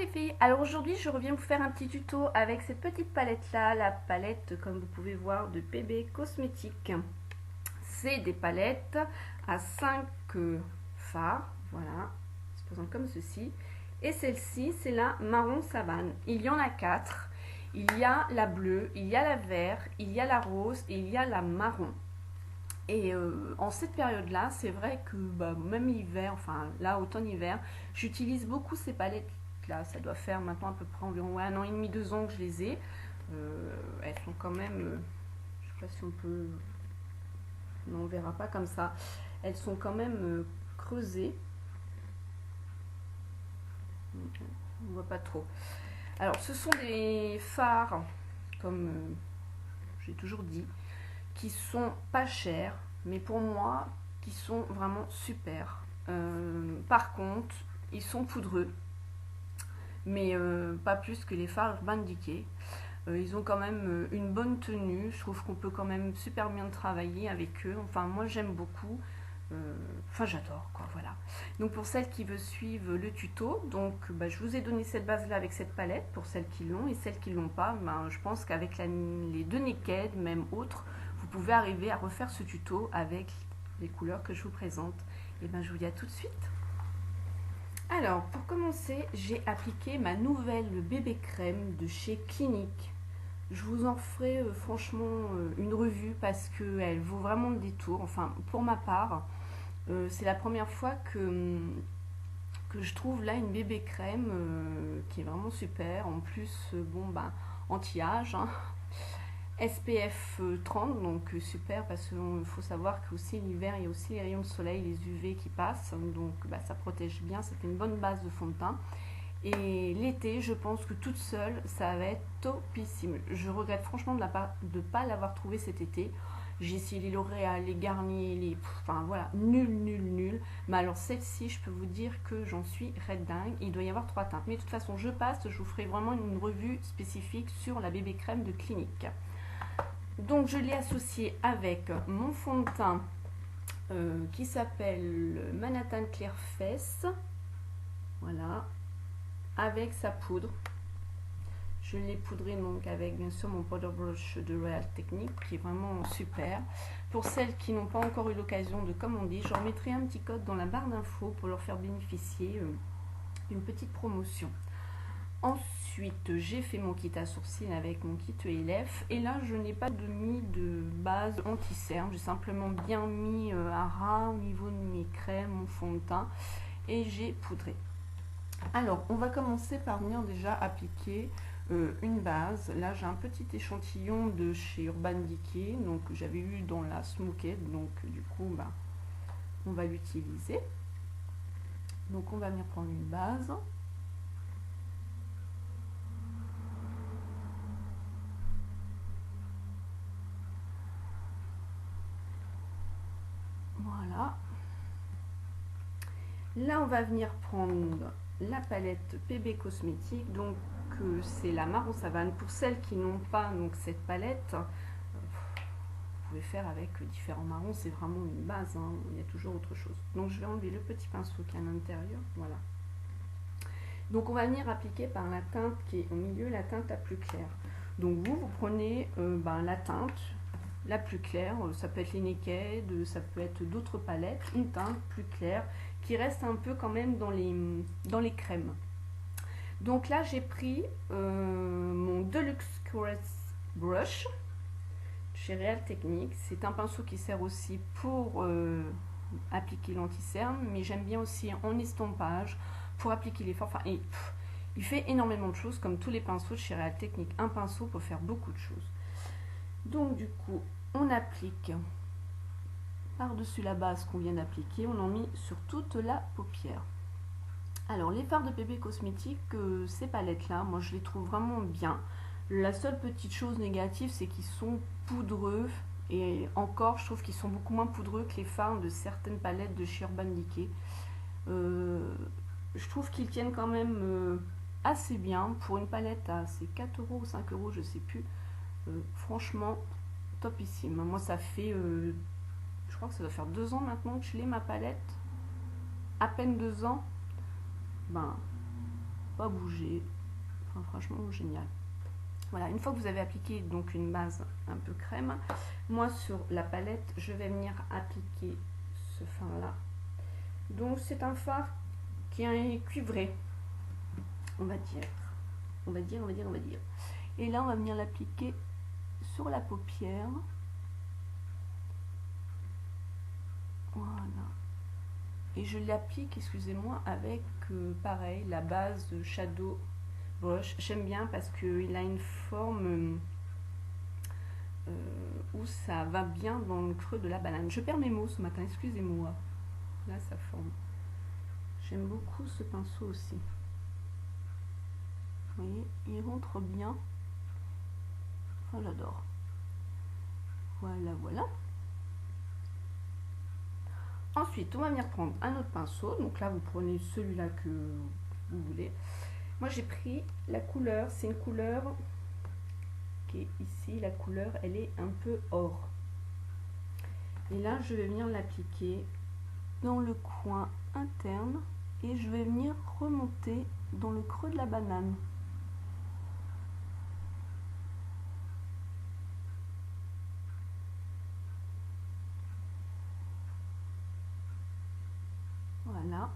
filles, alors aujourd'hui je reviens vous faire un petit tuto avec cette petite palette là, la palette comme vous pouvez voir de PB Cosmétiques. C'est des palettes à 5 fards, voilà, se présente comme ceci. Et celle-ci c'est la marron savane, il y en a 4, il y a la bleue, il y a la vert, il y a la rose et il y a la marron. Et en cette période-là, c'est vrai que même l'hiver, enfin là, automne-hiver, j'utilise beaucoup ces palettes-là. Ça doit faire maintenant à peu près environ 1 an et demi, 2 ans que je les ai. Elles sont quand même, je sais pas si on peut, non, on verra pas comme ça. Elles sont quand même creusées. On voit pas trop. Alors, ce sont des fards, comme j'ai toujours dit, qui sont pas chers, mais pour moi, qui sont vraiment super. Par contre, ils sont poudreux, mais pas plus que les fards Urban Decay. Ils ont quand même une bonne tenue. Je trouve qu'on peut quand même super bien travailler avec eux. Enfin, moi, j'aime beaucoup. Enfin, j'adore, quoi, voilà. Donc, pour celles qui veulent suivre le tuto, donc, je vous ai donné cette base-là avec cette palette, pour celles qui l'ont, et celles qui l'ont pas, je pense qu'avec les deux Naked, même autres, vous pouvez arriver à refaire ce tuto avec les couleurs que je vous présente. Et je vous dis à tout de suite. Alors, pour commencer, j'ai appliqué ma nouvelle bébé crème de chez Clinique. Je vous en ferai franchement une revue parce qu'elle vaut vraiment le détour. Enfin, pour ma part, c'est la première fois que je trouve là une bébé crème qui est vraiment super. En plus, anti-âge, hein. SPF 30, donc super parce qu'il faut savoir qu'aussi l'hiver, il y a aussi les rayons de soleil, les UV qui passent. Donc ça protège bien, ça fait une bonne base de fond de teint. Et l'été, je pense que toute seule, ça va être topissime. Je regrette franchement de ne pas l'avoir trouvé cet été. J'ai essayé les L'Oréal, les Garnier, enfin voilà, nul, nul, nul. Mais alors celle-ci, je peux vous dire que j'en suis red dingue. Il doit y avoir 3 teintes. Mais de toute façon, je passe, je vous ferai vraiment une revue spécifique sur la bébé crème de Clinique. Donc je l'ai associé avec mon fond de teint qui s'appelle Manhattan Clear Face. Voilà, avec sa poudre. Je l'ai poudré donc avec bien sûr mon powder brush de Real Technique qui est vraiment super. Pour celles qui n'ont pas encore eu l'occasion de commander, je remettrai un petit code dans la barre d'infos pour leur faire bénéficier d'une petite promotion. Ensuite, j'ai fait mon kit à sourcils avec mon kit ELF. Et là, je n'ai pas mis de base anti-cerne. J'ai simplement bien mis à ras au niveau de mes crèmes, mon fond de teint. Et j'ai poudré. Alors, on va commencer par venir déjà appliquer une base. Là, j'ai un petit échantillon de chez Urban Decay. Donc, j'avais eu dans la Smoked. Donc, du coup, on va l'utiliser. Donc, on va venir prendre une base. Voilà. Là, on va venir prendre la palette PB Cosmétiques. Donc, c'est la marron savane. Pour celles qui n'ont pas donc cette palette, vous pouvez faire avec différents marrons. C'est vraiment une base, hein. Il y a toujours autre chose. Donc, je vais enlever le petit pinceau qui est à l'intérieur. Voilà. Donc, on va venir appliquer par la teinte qui est au milieu, la teinte la plus claire. Donc, vous prenez la teinte la plus claire, ça peut être les Naked, ça peut être d'autres palettes, une teinte plus claire qui reste un peu quand même dans les crèmes. Donc là j'ai pris mon Deluxe Caress Brush chez Real Technique. C'est un pinceau qui sert aussi pour appliquer l'anti-cerne, mais j'aime bien aussi en estompage pour appliquer l'effort. Enfin, il fait énormément de choses comme tous les pinceaux de chez Real Technique. Un pinceau peut faire beaucoup de choses. Donc du coup, on applique par-dessus la base qu'on vient d'appliquer, on en met sur toute la paupière. Alors les fards de PB Cosmétiques, ces palettes-là, moi je les trouve vraiment bien. La seule petite chose négative, c'est qu'ils sont poudreux. Et encore, je trouve qu'ils sont beaucoup moins poudreux que les fards de certaines palettes de chez Urban Decay. Je trouve qu'ils tiennent quand même assez bien. Pour une palette à 4 € ou 5 €, je sais plus. Franchement, topissime. Moi, ça fait, je crois que ça doit faire 2 ans maintenant que je l'ai ma palette. À peine 2 ans. pas bouger. Enfin, franchement, génial. Voilà, une fois que vous avez appliqué donc une base un peu crème, moi sur la palette, je vais venir appliquer ce fard là. Donc c'est un fard qui est cuivré, on va dire. On va dire. Et là, on va venir l'appliquer sur la paupière. Voilà. Et je l'applique, excusez-moi, avec pareil, la base Shadow Brush. J'aime bien parce qu'il a une forme où ça va bien dans le creux de la banane. Je perds mes mots ce matin, excusez-moi. Là, ça forme. J'aime beaucoup ce pinceau aussi. Vous voyez, il rentre bien. Oh, j'adore. Voilà, voilà. Ensuite, on va venir prendre un autre pinceau. Donc là, vous prenez celui-là que vous voulez. Moi, j'ai pris la couleur. C'est une couleur qui est ici. La couleur, elle est un peu or. Et là, je vais venir l'appliquer dans le coin interne. Et je vais venir remonter dans le creux de la banane. Voilà.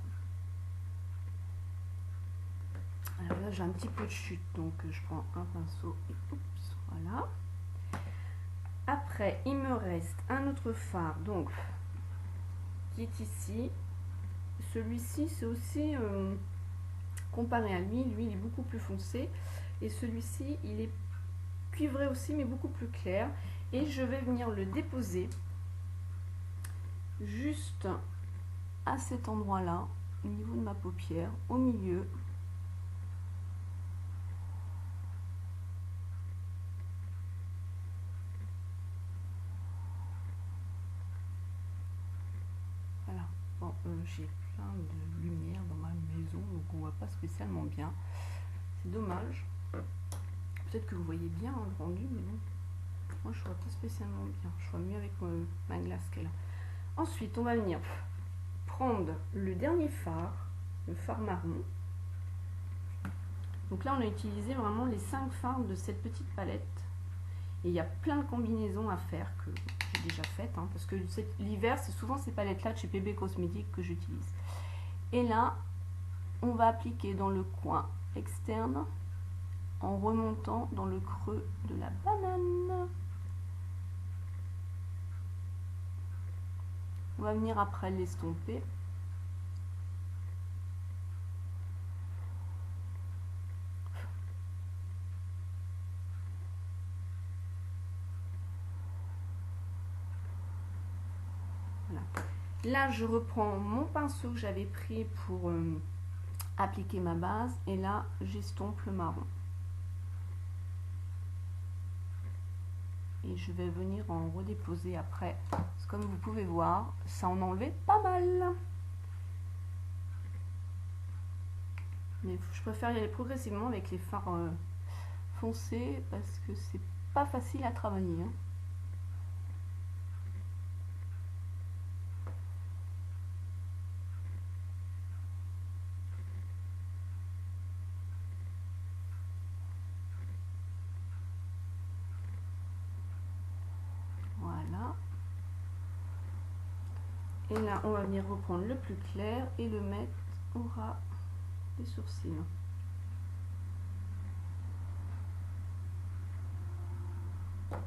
Alors là, j'ai un petit peu de chute, donc je prends un pinceau et oups, voilà. Après, il me reste un autre fard, donc qui est ici. Celui-ci, c'est aussi comparé à lui, il est beaucoup plus foncé. Et celui-ci, il est cuivré aussi, mais beaucoup plus clair. Et je vais venir le déposer juste à cet endroit-là, au niveau de ma paupière, au milieu. Voilà. Bon, j'ai plein de lumière dans ma maison, donc on voit pas spécialement bien. C'est dommage. Peut-être que vous voyez bien le rendu, mais non. Moi, je vois pas spécialement bien. Je vois mieux avec ma glace qu'elle a. Ensuite, on va venir prendre le dernier fard, le fard marron. Donc là, on a utilisé vraiment les 5 fards de cette petite palette. Et il y a plein de combinaisons à faire que j'ai déjà faites, hein, parce que l'hiver, c'est souvent ces palettes-là de chez PB Cosmétiques que j'utilise. Et là, on va appliquer dans le coin externe en remontant dans le creux de la banane. On va venir après l'estomper. Voilà. Là, je reprends mon pinceau que j'avais pris pour appliquer ma base et là, j'estompe le marron. Et je vais venir en redéposer après. Parce que comme vous pouvez voir, ça en enlevait pas mal. Mais je préfère y aller progressivement avec les fards foncés parce que c'est pas facile à travailler. Hein. Voilà. Et là, on va venir reprendre le plus clair et le mettre au ras des sourcils. Donc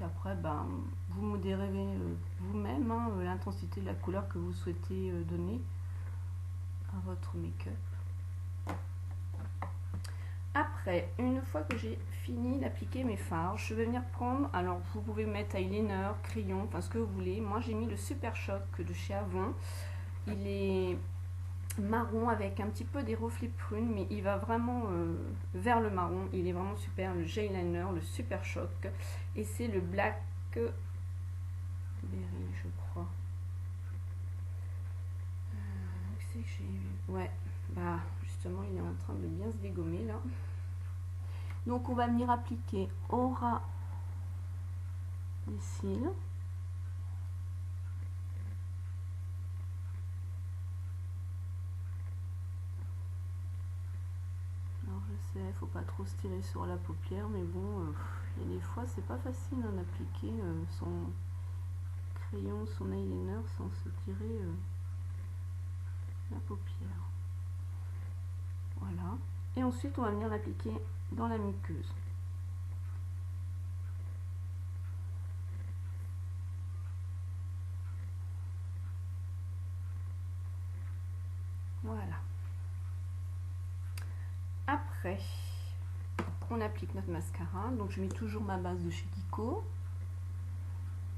après, ben, vous modérez vous-même hein, l'intensité de la couleur que vous souhaitez donner à votre make-up. Après, une fois que j'ai fini d'appliquer mes fards, je vais venir prendre, alors vous pouvez mettre eyeliner, crayon, enfin ce que vous voulez. Moi j'ai mis le Super Choc de chez Avon. Il est marron avec un petit peu des reflets prunes, mais il va vraiment vers le marron. Il est vraiment super, le J-liner, le Super Choc. Et c'est le Black Berry, je crois. C'est que j'ai... Ouais, bah justement il est en train de bien se dégommer là. Donc on va venir appliquer au ras des cils. sais, il faut pas trop se tirer sur la paupière, mais bon, il y a des fois, c'est pas facile d'appliquer son crayon, son eyeliner sans se tirer la paupière. Voilà. Et ensuite, on va venir l'appliquer dans la muqueuse. Voilà. Après, on applique notre mascara. Donc, je mets toujours ma base de chez Kiko.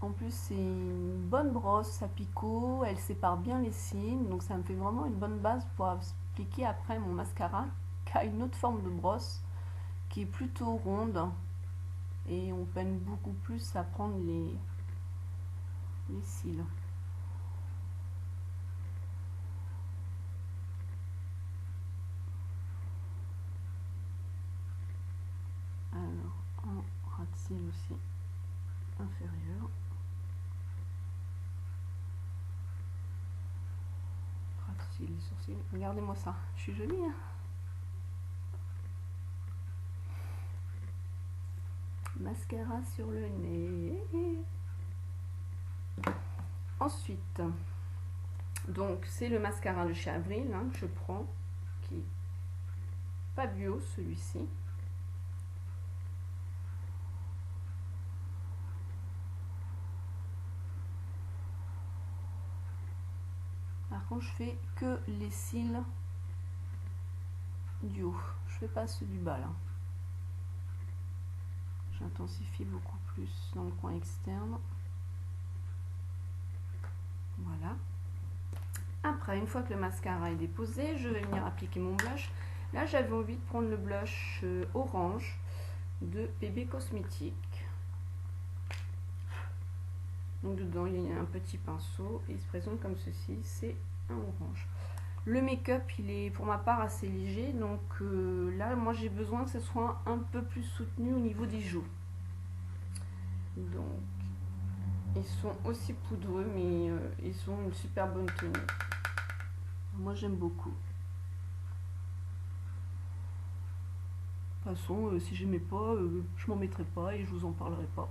En plus, c'est une bonne brosse à picot. Elle sépare bien les cils. Donc, ça me fait vraiment une bonne base pour appliquer après mon mascara, qui a une autre forme de brosse, qui est plutôt ronde. Et on peine beaucoup plus à prendre les cils. Alors, en ras de cils aussi inférieur. Ras de cils, les sourcils. Regardez-moi ça, je suis jolie, hein? Mascara sur le nez. Ensuite, donc c'est le mascara de chez Avril que je prends, qui est pas bio celui-ci. Par contre, je fais que les cils du haut, je fais pas ceux du bas là. J'intensifie beaucoup plus dans le coin externe. Voilà. Après, une fois que le mascara est déposé, je vais venir appliquer mon blush. Là, j'avais envie de prendre le blush orange de Bébé Cosmétique. Donc dedans, il y a un petit pinceau et il se présente comme ceci, c'est un orange. Le make-up, il est pour ma part assez léger, donc là, moi j'ai besoin que ce soit un peu plus soutenu au niveau des joues. Donc, ils sont aussi poudreux, mais ils sont une super bonne tenue. Moi j'aime beaucoup. De toute façon, si j'aimais pas, je m'en mettrais pas et je vous en parlerai pas.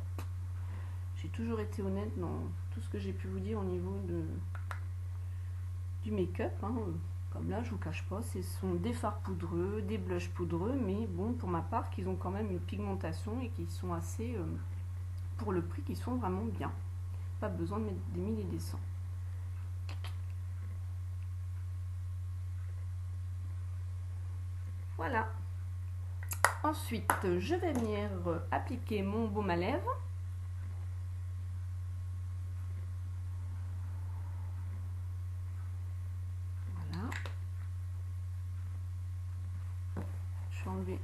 J'ai toujours été honnête dans tout ce que j'ai pu vous dire au niveau du make-up. Comme là, je vous cache pas, ce sont des fards poudreux, des blushs poudreux, mais bon, pour ma part, qu'ils ont quand même une pigmentation et qui sont assez, pour le prix, qui sont vraiment bien. Pas besoin de mettre des 1000 et des 100. Voilà. Ensuite, je vais venir appliquer mon baume à lèvres. Enlever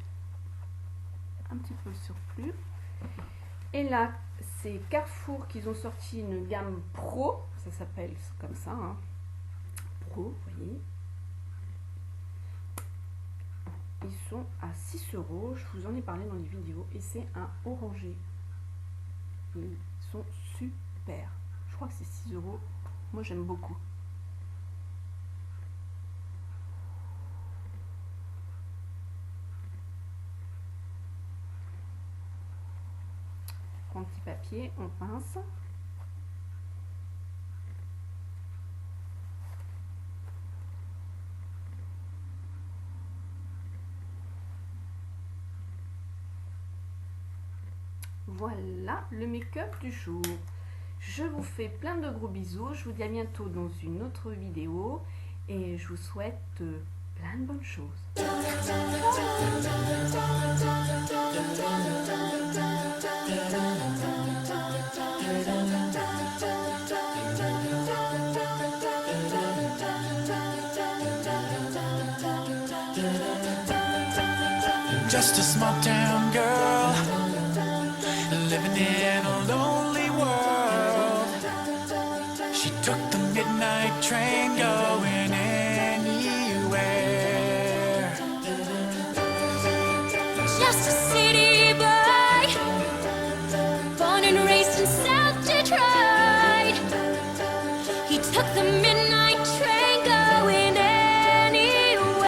un petit peu le surplus. Et là, c'est Carrefour qu'ils ont sorti une gamme Pro, ça s'appelle comme ça, Pro, vous voyez. Ils sont à 6 €, je vous en ai parlé dans les vidéos, et c'est un orangé. Ils sont super. Je crois que c'est 6 €. Moi, j'aime beaucoup. Un petit papier, on pince. Voilà le make-up du jour. Je vous fais plein de gros bisous. Je vous dis à bientôt dans une autre vidéo et je vous souhaite plein de bonnes choses. Just a small town girl living in a lonely world. She took the midnight train going anywhere. Just a city boy, born and raised in South Detroit. He took the midnight train.